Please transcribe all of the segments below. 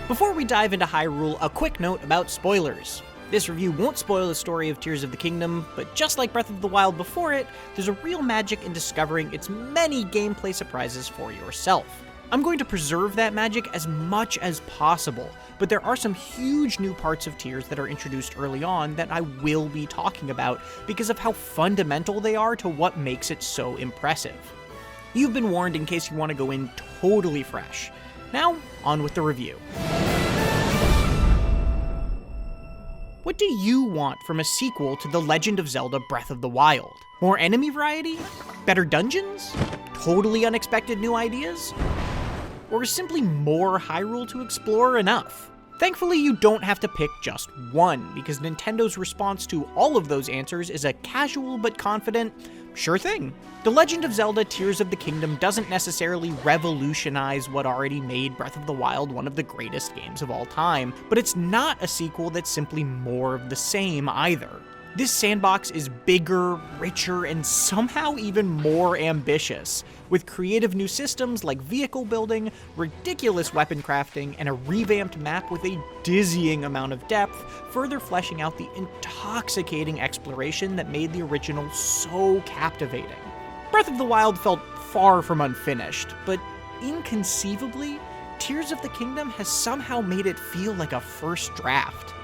Before we dive into Hyrule, a quick note about spoilers. This review won't spoil the story of Tears of the Kingdom, but just like Breath of the Wild before it, there's a real magic in discovering its many gameplay surprises for yourself. I'm going to preserve that magic as much as possible, but there are some huge new parts of Tears that are introduced early on that I will be talking about because of how fundamental they are to what makes it so impressive. You've been warned in case you want to go in totally fresh. Now, on with the review. What do you want from a sequel to The Legend of Zelda Breath of the Wild? More enemy variety? Better dungeons? Totally unexpected new ideas? Or is simply more Hyrule to explore enough? Thankfully, you don't have to pick just one, because Nintendo's response to all of those answers is a casual but confident, sure thing. The Legend of Zelda Tears of the Kingdom doesn't necessarily revolutionize what already made Breath of the Wild one of the greatest games of all time, but it's not a sequel that's simply more of the same either. This sandbox is bigger, richer, and somehow even more ambitious, with creative new systems like vehicle building, ridiculous weapon crafting, and a revamped map with a dizzying amount of depth, further fleshing out the intoxicating exploration that made the original so captivating. Breath of the Wild felt far from unfinished, but inconceivably, Tears of the Kingdom has somehow made it feel like a first draft.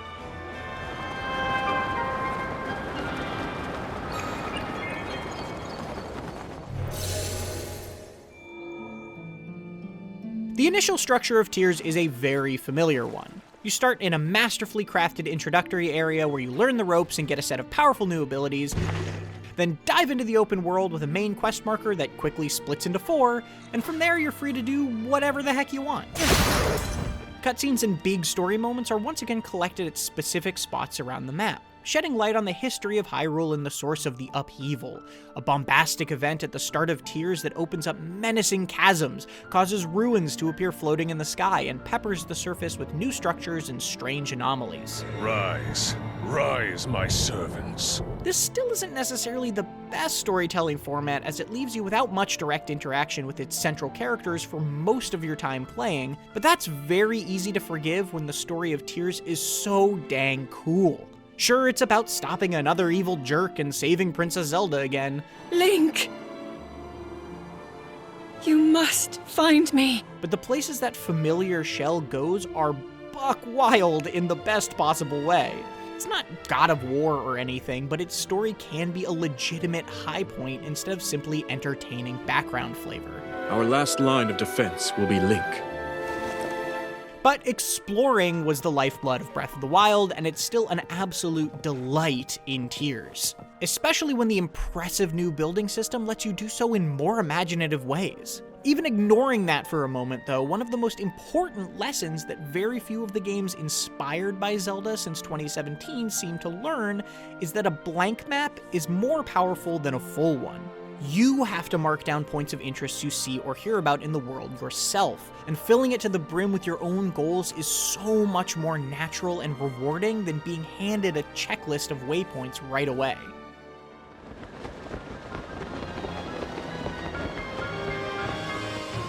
The initial structure of Tears is a very familiar one. You start in a masterfully crafted introductory area where you learn the ropes and get a set of powerful new abilities, then dive into the open world with a main quest marker that quickly splits into 4, and from there you're free to do whatever the heck you want. Cutscenes and big story moments are once again collected at specific spots around the map, shedding light on the history of Hyrule and the source of the upheaval, a bombastic event at the start of Tears that opens up menacing chasms, causes ruins to appear floating in the sky, and peppers the surface with new structures and strange anomalies. Rise, rise, my servants. This still isn't necessarily the best storytelling format, as it leaves you without much direct interaction with its central characters for most of your time playing, but that's very easy to forgive when the story of Tears is so dang cool. Sure, it's about stopping another evil jerk and saving Princess Zelda again. Link! You must find me. But the places that familiar Shell goes are buck wild in the best possible way. It's not God of War or anything, but its story can be a legitimate high point instead of simply entertaining background flavor. Our last line of defense will be Link. But exploring was the lifeblood of Breath of the Wild, and it's still an absolute delight in Tears. Especially when the impressive new building system lets you do so in more imaginative ways. Even ignoring that for a moment though, one of the most important lessons that very few of the games inspired by Zelda since 2017 seem to learn is that a blank map is more powerful than a full one. You have to mark down points of interest you see or hear about in the world yourself, and filling it to the brim with your own goals is so much more natural and rewarding than being handed a checklist of waypoints right away.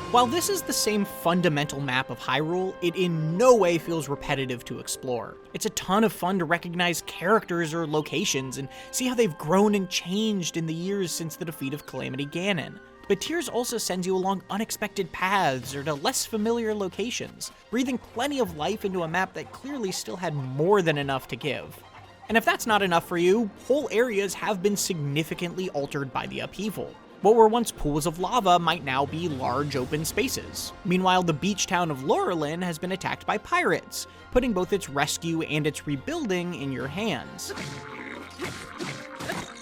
While this is the same fundamental map of Hyrule, it in no way feels repetitive to explore. It's a ton of fun to recognize characters or locations and see how they've grown and changed in the years since the defeat of Calamity Ganon. But Tears also sends you along unexpected paths or to less familiar locations, breathing plenty of life into a map that clearly still had more than enough to give. And if that's not enough for you, whole areas have been significantly altered by the upheaval. What were once pools of lava might now be large open spaces. Meanwhile, the beach town of Lurelin has been attacked by pirates, putting both its rescue and its rebuilding in your hands.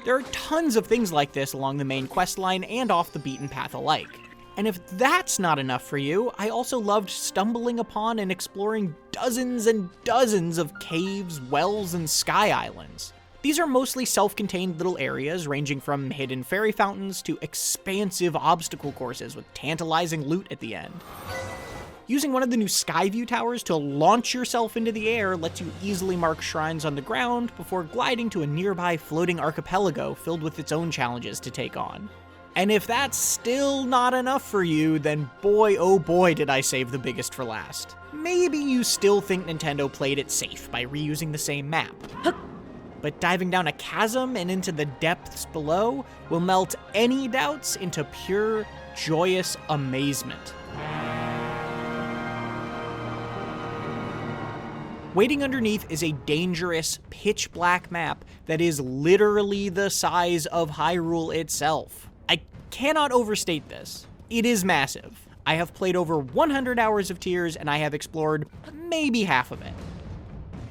There are tons of things like this along the main questline and off the beaten path alike. And if that's not enough for you, I also loved stumbling upon and exploring dozens and dozens of caves, wells, and sky islands. These are mostly self-contained little areas ranging from hidden fairy fountains to expansive obstacle courses with tantalizing loot at the end. Using one of the new Skyview towers to launch yourself into the air lets you easily mark shrines on the ground before gliding to a nearby floating archipelago filled with its own challenges to take on. And if that's still not enough for you, then boy oh boy did I save the biggest for last. Maybe you still think Nintendo played it safe by reusing the same map. But diving down a chasm and into the depths below will melt any doubts into pure, joyous amazement. Waiting underneath is a dangerous, pitch-black map that is literally the size of Hyrule itself. I cannot overstate this. It is massive. I have played over 100 hours of Tears, and I have explored maybe half of it.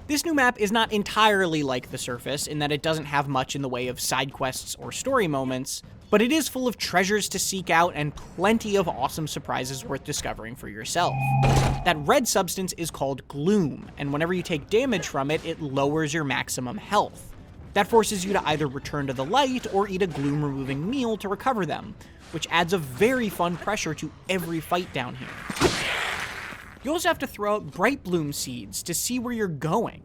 This new map is not entirely like the surface in that it doesn't have much in the way of side quests or story moments, but it is full of treasures to seek out and plenty of awesome surprises worth discovering for yourself. That red substance is called gloom, and whenever you take damage from it, it lowers your maximum health. That forces you to either return to the light or eat a gloom-removing meal to recover them, which adds a very fun pressure to every fight down here. You also have to throw out bright bloom seeds to see where you're going.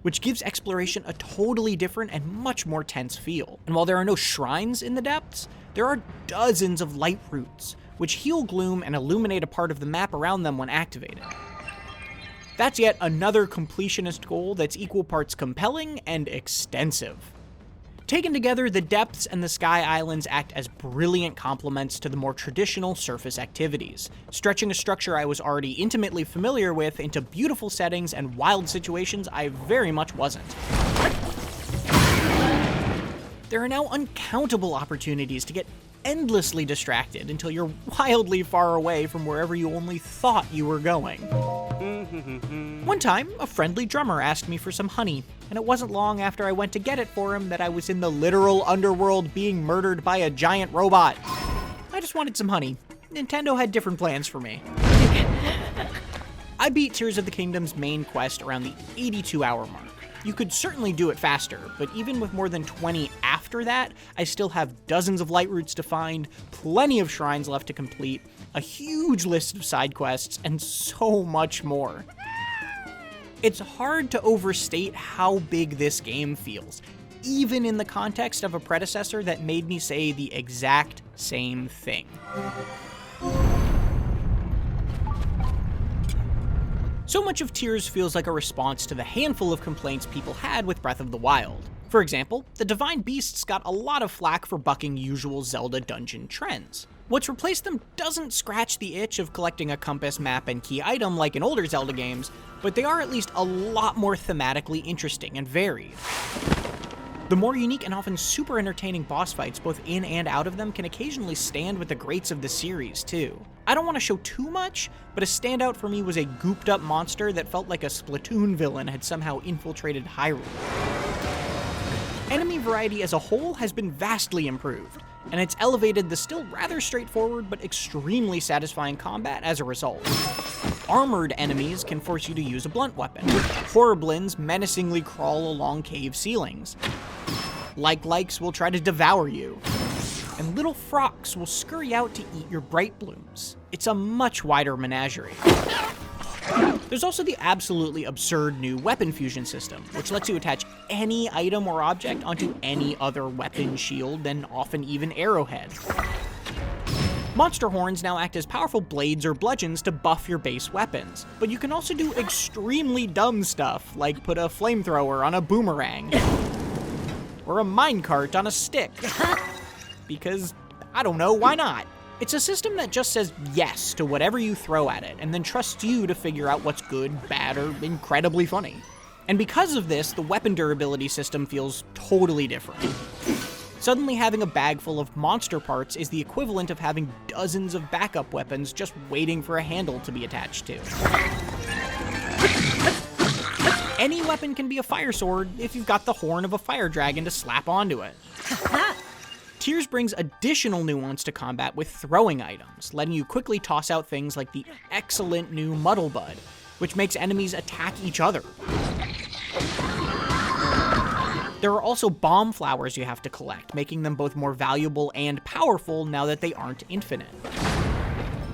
Which gives exploration a totally different and much more tense feel. And while there are no shrines in the depths, there are dozens of light roots, which heal gloom and illuminate a part of the map around them when activated. That's yet another completionist goal that's equal parts compelling and extensive. Taken together, the depths and the Sky Islands act as brilliant complements to the more traditional surface activities, stretching a structure I was already intimately familiar with into beautiful settings and wild situations I very much wasn't. There are now uncountable opportunities to get endlessly distracted until you're wildly far away from wherever you only thought you were going. One time, a friendly drummer asked me for some honey, and it wasn't long after I went to get it for him that I was in the literal underworld being murdered by a giant robot. I just wanted some honey. Nintendo had different plans for me. I beat Tears of the Kingdom's main quest around the 82-hour mark. You could certainly do it faster, but even with more than 20 after that, I still have dozens of light routes to find, plenty of shrines left to complete, a huge list of side quests, and so much more. It's hard to overstate how big this game feels, even in the context of a predecessor that made me say the exact same thing. So much of Tears feels like a response to the handful of complaints people had with Breath of the Wild. For example, the Divine Beasts got a lot of flack for bucking usual Zelda dungeon trends. What's replaced them doesn't scratch the itch of collecting a compass, map, and key item like in older Zelda games, but they are at least a lot more thematically interesting and varied. The more unique and often super entertaining boss fights, both in and out of them, can occasionally stand with the greats of the series, too. I don't want to show too much, but a standout for me was a gooped up monster that felt like a Splatoon villain had somehow infiltrated Hyrule. Enemy variety as a whole has been vastly improved, and it's elevated the still rather straightforward but extremely satisfying combat as a result. Armored enemies can force you to use a blunt weapon. Horriblins menacingly crawl along cave ceilings. Likes will try to devour you. And little frocks will scurry out to eat your bright blooms. It's a much wider menagerie. There's also the absolutely absurd new weapon fusion system, which lets you attach any item or object onto any other weapon, shield, and often even arrowhead. Monster horns now act as powerful blades or bludgeons to buff your base weapons, but you can also do extremely dumb stuff, like put a flamethrower on a boomerang, or a minecart on a stick. Because, I don't know, why not? It's a system that just says yes to whatever you throw at it, and then trusts you to figure out what's good, bad, or incredibly funny. And because of this, the weapon durability system feels totally different. Suddenly having a bag full of monster parts is the equivalent of having dozens of backup weapons just waiting for a handle to be attached to. Any weapon can be a fire sword if you've got the horn of a fire dragon to slap onto it. Tears brings additional nuance to combat with throwing items, letting you quickly toss out things like the excellent new Muddle Bud, which makes enemies attack each other. There are also bomb flowers you have to collect, making them both more valuable and powerful now that they aren't infinite.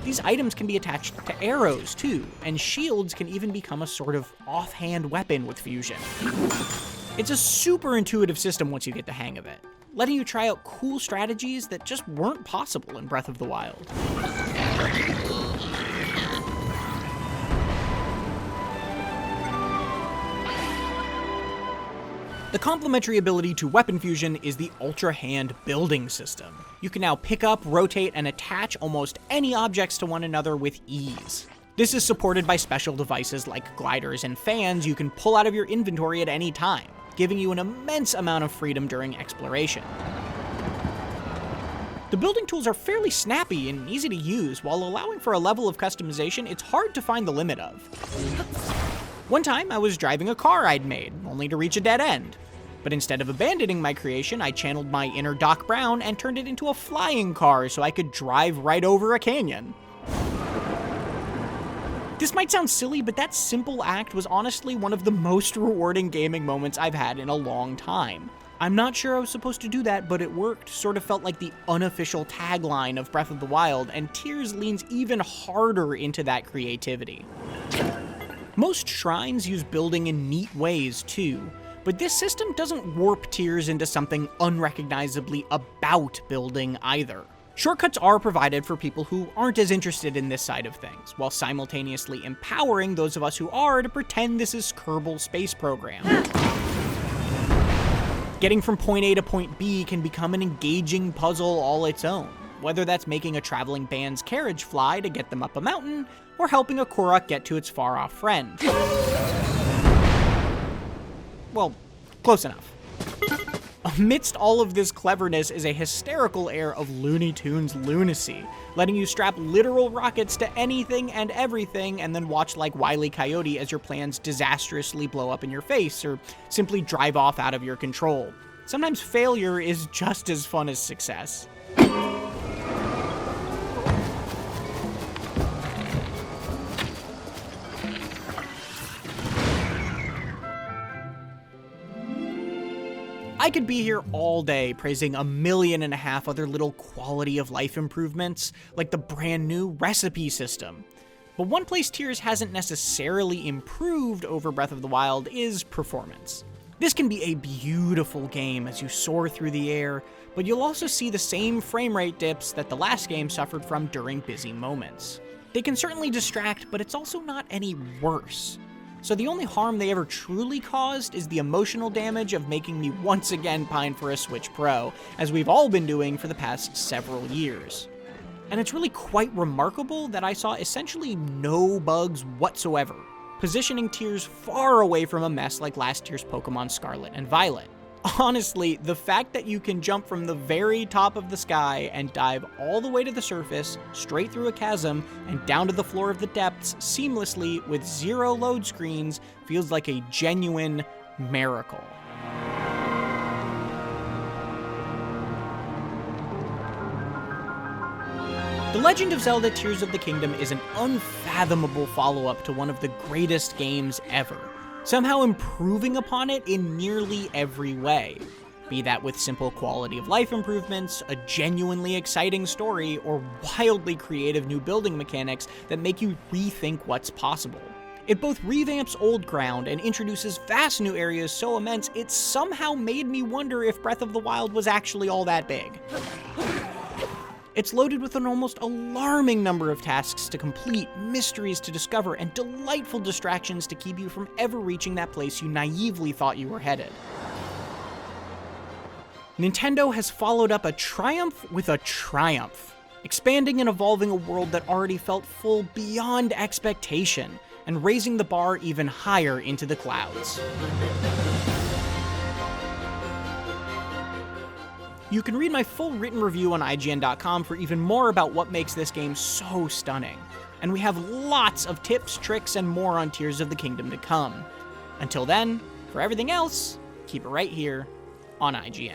These items can be attached to arrows too, and shields can even become a sort of offhand weapon with fusion. It's a super intuitive system once you get the hang of it. letting you try out cool strategies that just weren't possible in Breath of the Wild. The complementary ability to weapon fusion is the Ultra Hand building system. You can now pick up, rotate, and attach almost any objects to one another with ease. This is supported by special devices like gliders and fans you can pull out of your inventory at any time, giving you an immense amount of freedom during exploration. The building tools are fairly snappy and easy to use, while allowing for a level of customization it's hard to find the limit of. One time, I was driving a car I'd made, only to reach a dead end. But instead of abandoning my creation, I channeled my inner Doc Brown and turned it into a flying car so I could drive right over a canyon. This might sound silly, but that simple act was honestly one of the most rewarding gaming moments I've had in a long time. I'm not sure I was supposed to do that, but it worked. Sort of felt like the unofficial tagline of Breath of the Wild, and Tears leans even harder into that creativity. Most shrines use building in neat ways too, but this system doesn't warp Tears into something unrecognizably about building either. Shortcuts are provided for people who aren't as interested in this side of things, while simultaneously empowering those of us who are to pretend this is Kerbal Space Program. Getting from point A to point B can become an engaging puzzle all its own, whether that's making a traveling band's carriage fly to get them up a mountain, or helping a Korok get to its far-off friend. Well, close enough. Amidst all of this cleverness is a hysterical air of Looney Tunes lunacy, letting you strap literal rockets to anything and everything and then watch like Wile E. Coyote as your plans disastrously blow up in your face or simply drive off out of your control. Sometimes failure is just as fun as success. I could be here all day praising 1.5 million other little quality of life improvements, like the brand new recipe system. But one place Tears hasn't necessarily improved over Breath of the Wild is performance. This can be a beautiful game as you soar through the air, but you'll also see the same frame rate dips that the last game suffered from during busy moments. They can certainly distract, but it's also not any worse. So the only harm they ever truly caused is the emotional damage of making me once again pine for a Switch Pro, as we've all been doing for the past several years. And it's really quite remarkable that I saw essentially no bugs whatsoever, positioning Tears far away from a mess like last year's Pokemon Scarlet and Violet. Honestly, the fact that you can jump from the very top of the sky and dive all the way to the surface, straight through a chasm, and down to the floor of the depths seamlessly with 0 load screens feels like a genuine miracle. The Legend of Zelda Tears of the Kingdom is an unfathomable follow-up to one of the greatest games ever, somehow improving upon it in nearly every way. Be that with simple quality of life improvements, a genuinely exciting story, or wildly creative new building mechanics that make you rethink what's possible. It both revamps old ground and introduces vast new areas so immense it somehow made me wonder if Breath of the Wild was actually all that big. It's loaded with an almost alarming number of tasks to complete, mysteries to discover, and delightful distractions to keep you from ever reaching that place you naively thought you were headed. Nintendo has followed up a triumph with a triumph, expanding and evolving a world that already felt full beyond expectation, and raising the bar even higher into the clouds. You can read my full written review on IGN.com for even more about what makes this game so stunning. And we have lots of tips, tricks, and more on Tears of the Kingdom to come. Until then, for everything else, keep it right here on IGN.